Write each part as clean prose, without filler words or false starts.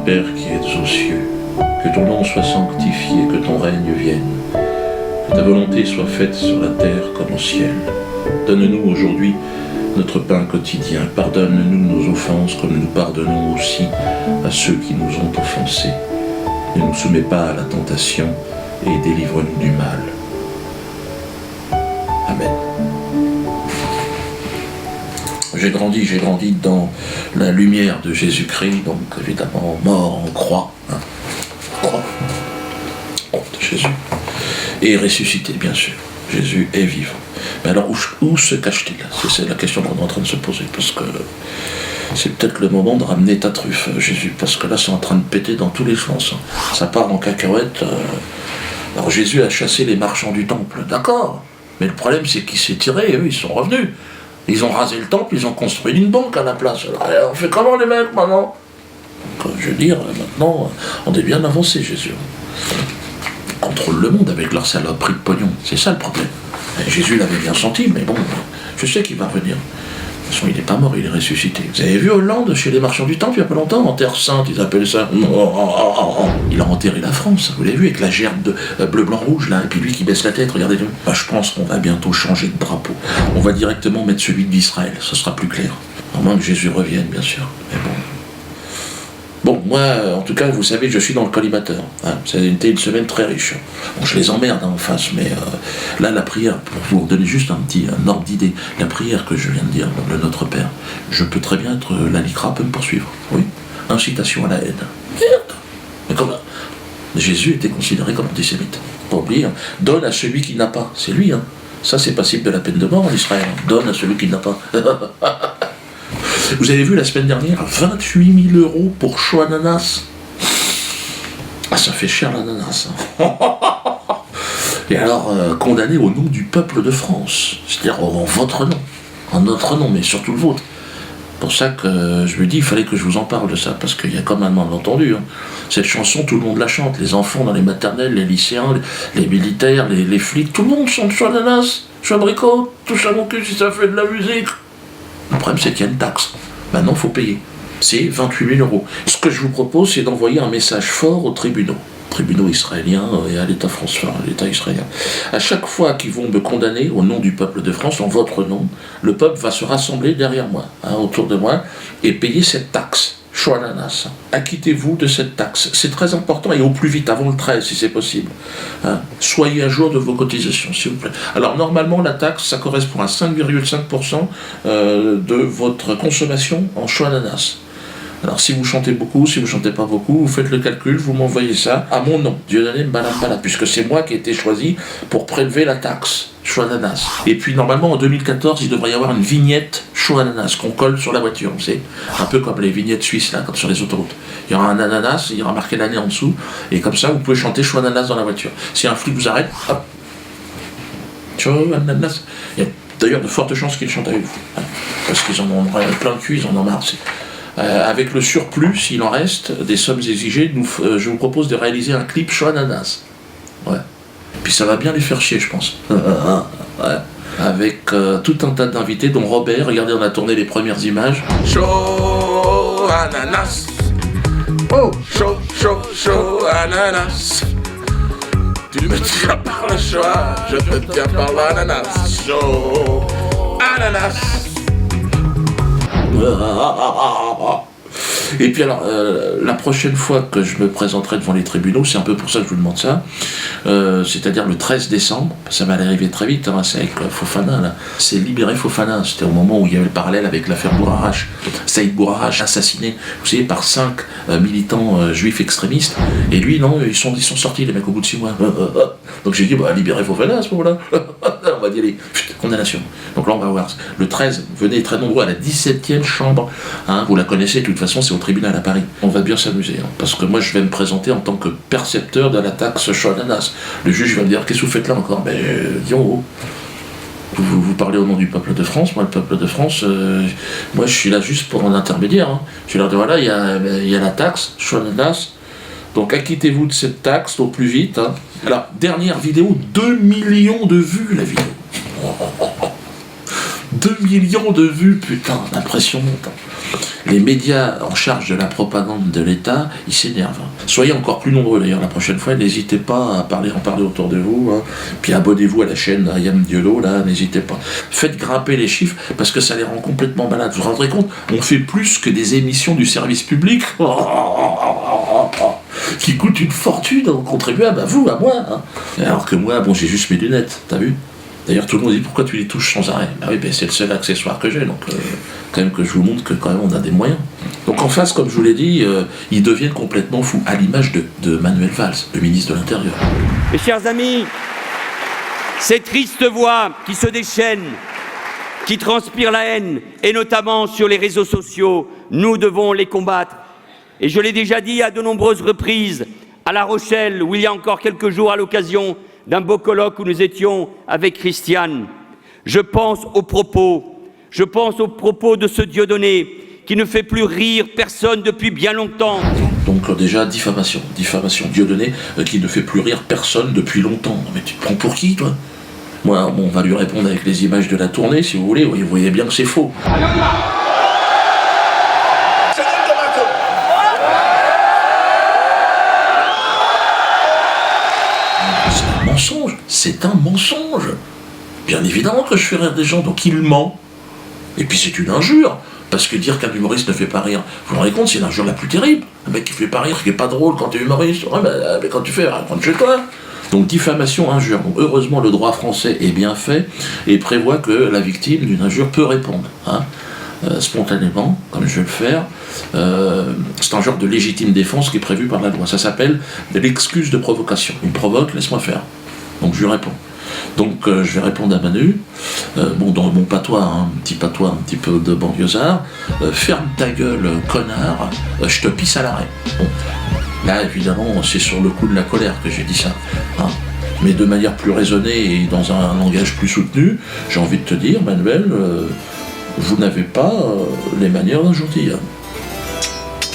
Père qui es aux cieux, que ton nom soit sanctifié, que ton règne vienne, que ta volonté soit faite sur la terre comme au ciel. Donne-nous aujourd'hui notre pain quotidien. Pardonne-nous nos offenses comme nous pardonnons aussi à ceux qui nous ont offensés. Ne nous soumets pas à la tentation et délivre-nous du mal. Amen. J'ai grandi dans la lumière de Jésus-Christ, donc évidemment mort en croix, croix de Jésus, et ressuscité bien sûr. Jésus est vivant. Mais alors où se cache-t-il? C'est la question qu'on est en train de se poser, parce que c'est peut-être le moment de ramener ta truffe, Jésus, parce que là c'est en train de péter dans tous les sens. Ça part en cacahuète. Alors Jésus a chassé les marchands du temple, d'accord, mais le problème c'est qu'il s'est tiré, eux ils sont revenus. Ils ont rasé le temple, ils ont construit une banque à la place. Alors on fait comment les mecs maintenant? Donc, je veux dire, maintenant, on est bien avancé, Jésus. On contrôle le monde avec leur saloperie de pognon. C'est ça le problème. Et Jésus l'avait bien senti, mais bon, je sais qu'il va revenir. De toute façon, il n'est pas mort, il est ressuscité. Vous avez vu Hollande chez les marchands du temple il n'y a pas longtemps, en Terre Sainte, ils appellent ça. Il a enterré la France, vous l'avez vu, avec la gerbe de bleu, blanc, rouge, là, et puis lui qui baisse la tête, regardez. Je pense qu'on va bientôt changer de drapeau. On va directement mettre celui d'Israël, ça sera plus clair. À moins que Jésus revienne, bien sûr. Mais bon. Bon, moi, en tout cas, vous savez, je suis dans le collimateur. Ça a été une semaine très riche. Bon, je les emmerde en face, mais là, la prière, pour vous donner juste un ordre d'idée, la prière que je viens de dire, le Notre Père, je peux très bien être, la LICRA peut me poursuivre, oui. Incitation à la haine. Merde. Mais comment Jésus était considéré comme antisémite. Pas oublier, donne à celui qui n'a pas, c'est lui, Ça, c'est passible de la peine de mort en Israël. Donne à celui qui n'a pas. Vous avez vu la semaine dernière, 28 000 € pour chaud ananas. Ah, ça fait cher l'ananas. Et alors, condamné au nom du peuple de France. C'est-à-dire en votre nom. En notre nom, mais surtout le vôtre. C'est pour ça que je me dis, il fallait que je vous en parle de ça, parce qu'il y a comme un malentendu. Cette chanson, tout le monde la chante. Les enfants dans les maternelles, les lycéens, les militaires, les flics, tout le monde chante chaud ananas, chaud abricot, touche à mon cul si ça fait de la musique. Le problème, c'est qu'il y a une taxe. Maintenant, il faut payer. C'est 28 000 €. Ce que je vous propose, c'est d'envoyer un message fort aux tribunaux israéliens et à l'État français, à l'État israélien. À chaque fois qu'ils vont me condamner au nom du peuple de France, en votre nom, le peuple va se rassembler derrière moi, autour de moi, et payer cette taxe. Chaud ananas. Acquittez-vous de cette taxe. C'est très important et au plus vite, avant le 13 si c'est possible. Soyez à jour de vos cotisations, s'il vous plaît. Alors normalement, la taxe, ça correspond à 5,5% de votre consommation en chaud ananas. Alors si vous chantez beaucoup, si vous chantez pas beaucoup, vous faites le calcul, vous m'envoyez ça à mon nom, Dieudonné Mbala, puisque c'est moi qui ai été choisi pour prélever la taxe chaud ananas. Et puis normalement en 2014, il devrait y avoir une vignette chaud ananas qu'on colle sur la voiture, c'est un peu comme les vignettes suisses là, comme sur les autoroutes. Il y aura un ananas, il y aura marqué l'année en dessous, et comme ça vous pouvez chanter chaud ananas dans la voiture. Si un flic vous arrête, hop, chaud ananas. Il y a d'ailleurs de fortes chances qu'ils chantent avec vous, parce qu'ils en ont plein de cul, ils en ont marre. Avec le surplus, s'il en reste, des sommes exigées, je vous propose de réaliser un clip chaud ananas. Ouais. Puis ça va bien les faire chier, je pense. Ouais. Avec tout un tas d'invités, dont Robert. Regardez, on a tourné les premières images. Chaud ananas. Oh, chaud ananas. Tu me tiens par la joie, je te tiens par l'ananas. Chaud ananas. Et puis alors, la prochaine fois que je me présenterai devant les tribunaux, c'est un peu pour ça que je vous demande ça, c'est-à-dire le 13 décembre, ça va arriver très vite, c'est avec Fofana, là. C'est libéré Fofana, c'était au moment où il y avait le parallèle avec l'affaire Bourarache, Saïd Bourarache assassiné, vous savez, par 5 militants juifs extrémistes, et lui, non, ils sont sortis, les mecs, au bout de 6 mois. Donc j'ai dit, libérez Fofana à ce moment-là, on va dire les condamnations. Donc là, on va voir, le 13, venez très nombreux à la 17e chambre, vous la connaissez, de toute façon, c'est au tribunal à Paris. On va bien s'amuser, parce que moi je vais me présenter en tant que percepteur de la taxe chaud ananas. Le juge va me dire, qu'est-ce que vous faites là encore? Ben, disons, vous parlez au nom du peuple de France, moi le peuple de France, moi je suis là juste pour un intermédiaire. Je leur dis, voilà, il y a la taxe chaud ananas, donc acquittez-vous de cette taxe au plus vite. Alors, dernière vidéo, 2 millions de vues la vidéo. 2 millions de vues, putain, l'impression monte. les médias en charge de la propagande de l'État, ils s'énervent. Soyez encore plus nombreux d'ailleurs la prochaine fois, n'hésitez pas à en parler autour de vous, hein. Puis abonnez-vous à la chaîne Ayam Diolo, là, n'hésitez pas. Faites grimper les chiffres parce que ça les rend complètement malades. Vous vous rendrez compte, on fait plus que des émissions du service public qui coûtent une fortune aux contribuables, à vous, à moi. Hein. Alors que moi, bon, j'ai juste mes lunettes, t'as vu? D'ailleurs, tout le monde dit pourquoi tu les touches sans arrêt. Bah oui, ben, c'est le seul accessoire que j'ai, donc quand même que je vous montre que quand même on a des moyens. Donc en face, comme je vous l'ai dit, ils deviennent complètement fous, à l'image de Manuel Valls, le ministre de l'Intérieur. Mes chers amis, ces tristes voix qui se déchaînent, qui transpirent la haine, et notamment sur les réseaux sociaux, nous devons les combattre. Et je l'ai déjà dit à de nombreuses reprises, à La Rochelle, où il y a encore quelques jours, à l'occasion d'un beau colloque où nous étions avec Christiane. Je pense aux propos de ce Dieudonné qui ne fait plus rire personne depuis bien longtemps. Donc déjà, diffamation, Dieudonné qui ne fait plus rire personne depuis longtemps. Mais tu te prends pour qui, toi? Moi, bon, on va lui répondre avec les images de la tournée, si vous voulez, vous voyez bien que c'est faux. C'est un mensonge. Bien évidemment que je fais rire des gens, donc il ment. Et puis c'est une injure, parce que dire qu'un humoriste ne fait pas rire, vous vous rendez compte, c'est l'injure la plus terrible. Un mec qui fait pas rire, qui est pas drôle quand t'es humoriste, ouais, mais quand tu fais, raconte chez toi. Donc diffamation, injure. Donc, heureusement, le droit français est bien fait et prévoit que la victime d'une injure peut répondre. Hein. Spontanément, comme je vais le faire, c'est un genre de légitime défense qui est prévu par la loi. Ça s'appelle l'excuse de provocation. Il me provoque, laisse-moi faire. Donc je lui réponds. Donc je vais répondre à Manu, bon dans mon patois, hein, un petit peu de banlieusard, ferme ta gueule, connard, je te pisse à l'arrêt. Bon. Là évidemment c'est sur le coup de la colère que j'ai dit ça. Hein. Mais de manière plus raisonnée et dans un langage plus soutenu, j'ai envie de te dire, Manuel, vous n'avez pas les manières d'un gentilhomme.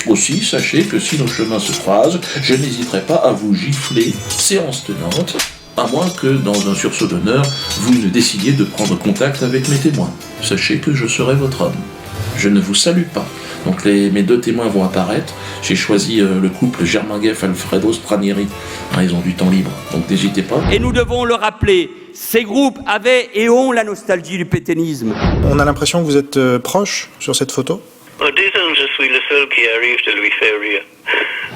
Aussi, sachez que si nos chemins se croisent, je n'hésiterai pas à vous gifler, séance tenante, à moins que, dans un sursaut d'honneur, vous ne décidiez de prendre contact avec mes témoins. Sachez que je serai votre homme. Je ne vous salue pas. Donc mes deux témoins vont apparaître. J'ai choisi le couple Germain Gueff-Alfredo Stranieri. Hein, ils ont du temps libre, donc n'hésitez pas. Et nous devons le rappeler, ces groupes avaient et ont la nostalgie du pétainisme. On a l'impression que vous êtes proche sur cette photo. Disons, je suis le seul qui arrive de lui faire rire.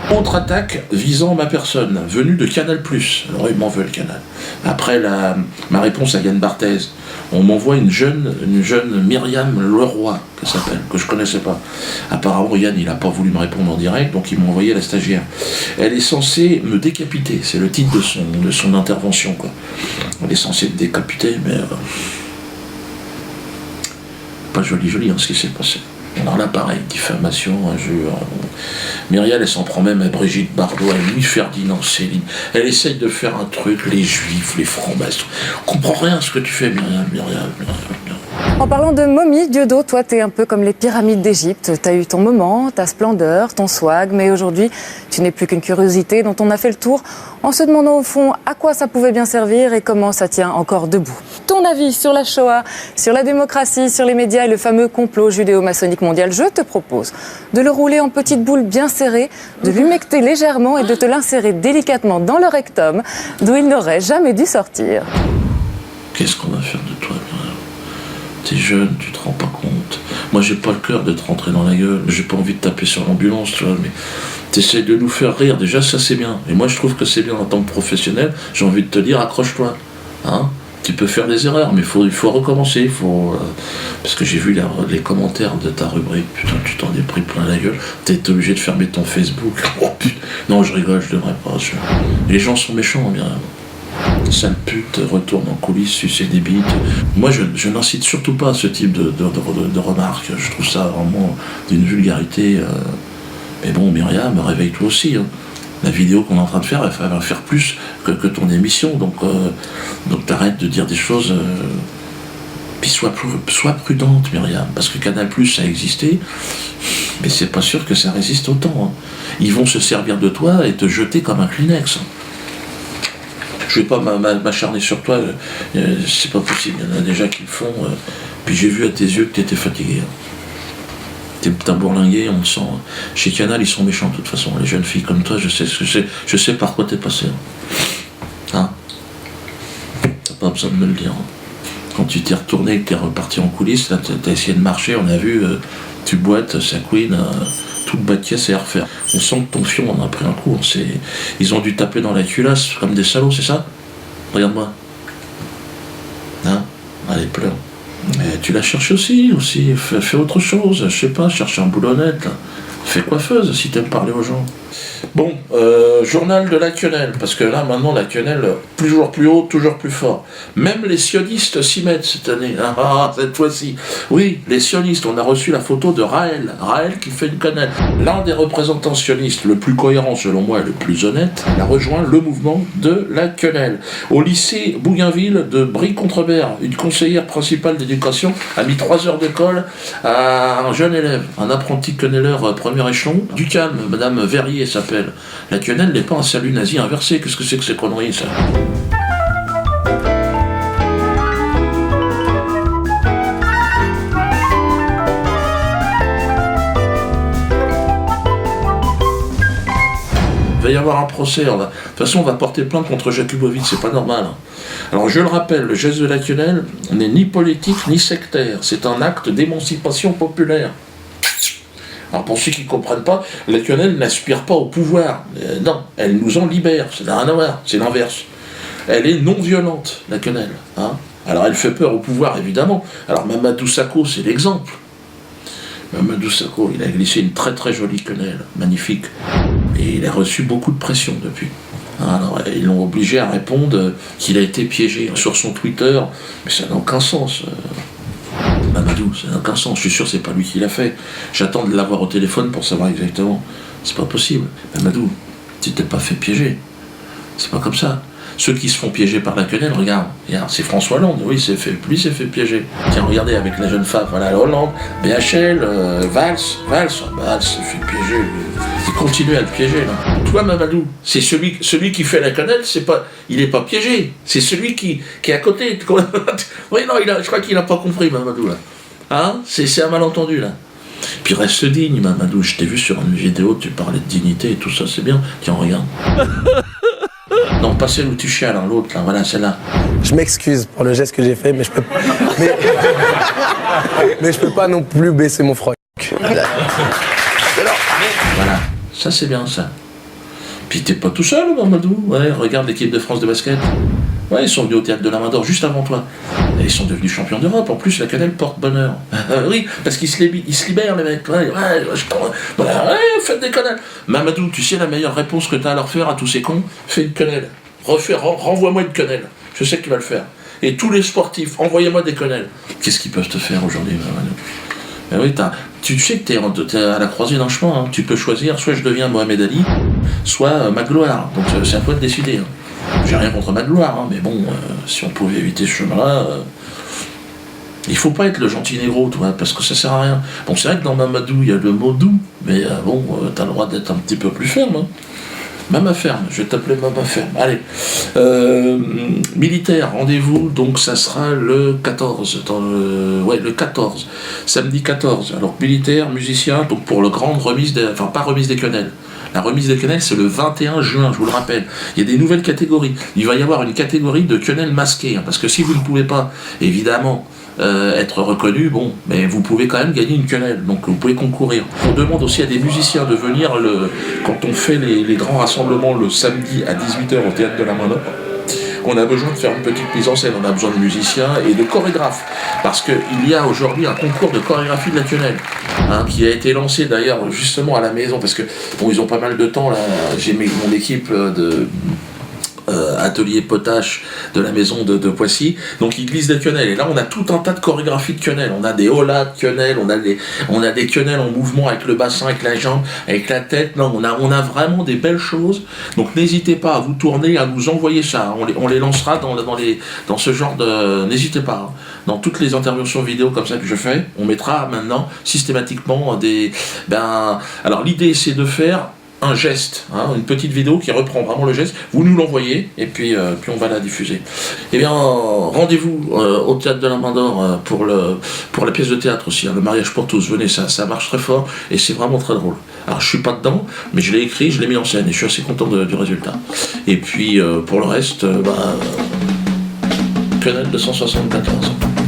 Contre-attaque visant ma personne, venue de Canal+. Alors ils m'en veulent, Canal. Après ma réponse à Yann Barthès, on m'envoie une jeune Myriam Leroy, que je connaissais pas. Apparemment, Yann, il a pas voulu me répondre en direct, donc il m'a envoyé la stagiaire. Elle est censée me décapiter, c'est le titre de son intervention, quoi. Elle est censée me décapiter, mais... pas joli, hein, ce qui s'est passé. Alors là, pareil, diffamation, injure. Myriam, elle s'en prend même à Brigitte Bardot, à Louis-Ferdinand Céline. Elle essaye de faire un truc, les juifs, les francs-maçons. On comprend rien à ce que tu fais, Myriam. En parlant de momie, Dieudo, toi, t'es un peu comme les pyramides d'Égypte. T'as eu ton moment, ta splendeur, ton swag, mais aujourd'hui, tu n'es plus qu'une curiosité dont on a fait le tour en se demandant au fond à quoi ça pouvait bien servir et comment ça tient encore debout. Ton avis sur la Shoah, sur la démocratie, sur les médias et le fameux complot judéo-maçonnique mondial, je te propose de le rouler en petites boules bien serrées, de l'humecter légèrement et de te l'insérer délicatement dans le rectum, d'où il n'aurait jamais dû sortir. Qu'est-ce qu'on va faire de toi, Myriam ? T'es jeune, tu te rends pas compte. Moi, j'ai pas le cœur de te rentrer dans la gueule. J'ai pas envie de taper sur l'ambulance, tu vois, mais t'essayes de nous faire rire. Déjà, ça, c'est bien. Et moi, je trouve que c'est bien en tant que professionnel. J'ai envie de te dire, accroche-toi. Hein ? Tu peux faire des erreurs, mais il faut recommencer. Parce que j'ai vu les commentaires de ta rubrique. Putain, tu t'en es pris plein la gueule. T'es obligé de fermer ton Facebook. Oh, putain. Non, je rigole, je devrais pas. Les gens sont méchants, bien. Sale pute, retourne en coulisses, sucer des bites. Moi, je n'incite surtout pas à ce type de remarques. Je trouve ça vraiment d'une vulgarité. Mais bon, Myriam, réveille-toi aussi. Hein. La vidéo qu'on est en train de faire, elle va faire plus que ton émission. Donc t'arrêtes de dire des choses. Puis sois prudente, Myriam. Parce que Canal+, ça a existé. Mais c'est pas sûr que ça résiste autant. Hein. Ils vont se servir de toi et te jeter comme un Kleenex. Je vais pas m'acharner sur toi, c'est pas possible, il y en a déjà qui le font. Puis j'ai vu à tes yeux que tu étais fatigué. T'as bourlingué, on sent. Chez Canal, ils sont méchants de toute façon. Les jeunes filles comme toi, je sais par quoi t'es passé. Hein? T'as pas besoin de me le dire. Quand tu t'es retourné et que t'es reparti en coulisses, là, t'as essayé de marcher, on a vu, tu boites, ça couine, tout le bas de caisse et à refaire. On sent que ton fion en a pris un coup. Ils ont dû taper dans la culasse comme des salauds, c'est ça? Regarde-moi. Hein? Allez, pleure. Mais tu la cherches aussi. Fais autre chose, je sais pas, cherche un boulonnette, là. Fais coiffeuse si t'aimes parler aux gens. Bon, journal de la quenelle, parce que là maintenant la quenelle, toujours plus haut, toujours plus fort. Même les sionistes s'y mettent cette année, cette fois-ci. Oui, les sionistes, on a reçu la photo de Raël qui fait une quenelle. L'un des représentants sionistes, le plus cohérent selon moi et le plus honnête, a rejoint le mouvement de la quenelle. Au lycée Bougainville de Brie-Contrebert, une conseillère principale d'éducation a mis 3 heures de colle à un jeune élève, un apprenti quenelleur premier échelon. Du calme, Madame Verrier s'appelle. La quenelle n'est pas un salut nazi inversé. Qu'est-ce que c'est que ces conneries, ça? Il va y avoir un procès. De toute façon, on va porter plainte contre Jakubowicz, c'est pas normal. Alors, je le rappelle, le geste de la quenelle n'est ni politique ni sectaire. C'est un acte d'émancipation populaire. Alors pour ceux qui ne comprennent pas, la quenelle n'aspire pas au pouvoir. Non, elle nous en libère, ça n'a rien à voir, c'est l'inverse. Elle est non violente, la quenelle. Hein. Alors elle fait peur au pouvoir, évidemment. Alors Mamadou Sakho, c'est l'exemple. Mamadou Sakho, il a glissé une très très jolie quenelle, magnifique. Et il a reçu beaucoup de pression depuis. Alors ils l'ont obligé à répondre qu'il a été piégé sur son Twitter, mais ça n'a aucun sens. Mamadou, ça n'a aucun sens, je suis sûr que c'est pas lui qui l'a fait. J'attends de l'avoir au téléphone pour savoir exactement. C'est pas possible. Mamadou, tu t'es pas fait piéger. C'est pas comme ça. Ceux qui se font piéger par la quenelle, regarde, c'est François Hollande, oui, lui s'est fait piéger. Tiens, regardez, avec la jeune femme, voilà, Hollande, BHL, Valls s'est fait piéger. Il continue à le piéger, là. Toi, Mamadou, c'est celui qui fait la quenelle, il est pas piégé, c'est celui qui est à côté. Oui, non, je crois qu'il n'a pas compris, Mamadou, là. Hein? C'est un malentendu, là. Puis reste digne, Mamadou, je t'ai vu sur une vidéo, tu parlais de dignité et tout ça, c'est bien. Tiens, regarde. Non, pas celle où tu chiales, hein, l'autre, là, voilà, celle-là. Je m'excuse pour le geste que j'ai fait, mais je peux mais je peux pas non plus baisser mon froc. Voilà, ça c'est bien, ça. Puis t'es pas tout seul, Mamadou. Ouais, regarde l'équipe de France de basket. Ouais, ils sont venus au Théâtre de la Main d'Or juste avant toi. Et ils sont devenus champions d'Europe. En plus, la quenelle porte bonheur. Oui, parce qu'ils se libèrent, les mecs. Ouais, faites des quenelles. Mamadou, tu sais la meilleure réponse que t'as à leur faire à tous ces cons? Fais une quenelle. Renvoie-moi une quenelle. Je sais que tu vas le faire. Et tous les sportifs, envoyez-moi des quenelles. Qu'est-ce qu'ils peuvent te faire aujourd'hui, Mamadou? Ben oui, tu sais que t'es à la croisée d'un chemin. Hein. Tu peux choisir, soit je deviens Mohamed Ali, soit ma gloire. Donc c'est à toi de décider. Hein. J'ai rien contre ma gloire, hein, mais bon, si on pouvait éviter ce chemin-là, il faut pas être le gentil négro, tu vois, parce que ça sert à rien. Bon, c'est vrai que dans Mamadou, il y a le mot doux, mais t'as le droit d'être un petit peu plus ferme. Hein. Mama Ferme, je vais t'appeler Mama Ferme. Allez. Militaire, rendez-vous, donc ça sera le 14. Le 14. Samedi 14. Alors, militaire, musicien, donc pour le grande remise pas remise des quenelles. La remise des quenelles, c'est le 21 juin, je vous le rappelle. Il y a des nouvelles catégories. Il va y avoir une catégorie de quenelles masquées, hein, parce que si vous ne pouvez pas, évidemment, être reconnu, bon, mais vous pouvez quand même gagner une quenelle, donc vous pouvez concourir. On demande aussi à des musiciens de venir quand on fait les grands rassemblements le samedi à 18h au Théâtre de la Main d'Or. On a besoin de faire une petite mise en scène, on a besoin de musiciens et de chorégraphes, parce qu'il y a aujourd'hui un concours de chorégraphie de la quenelle, hein, qui a été lancé d'ailleurs justement à la maison, parce que bon, ils ont pas mal de temps là. J'ai mon équipe de atelier potache de la maison de Poissy, donc ils glissent des quenelles, et là on a tout un tas de chorégraphies de quenelles, on a des holas de quenelles, on a des quenelles en mouvement avec le bassin, avec la jambe, avec la tête, non, on a vraiment des belles choses, donc n'hésitez pas à vous tourner, à nous envoyer ça, on les lancera dans ce genre de... N'hésitez pas, hein. Dans toutes les interventions vidéo comme ça que je fais, on mettra maintenant systématiquement alors l'idée c'est de faire un geste, hein, une petite vidéo qui reprend vraiment le geste, vous nous l'envoyez et puis on va la diffuser. Eh bien, rendez-vous au Théâtre de la Main d'Or pour la pièce de théâtre aussi, hein, Le mariage pour tous. Venez, ça marche très fort et c'est vraiment très drôle. Alors je suis pas dedans, mais je l'ai écrit, je l'ai mis en scène et je suis assez content du résultat. Et puis pour le reste, Quenelle 274.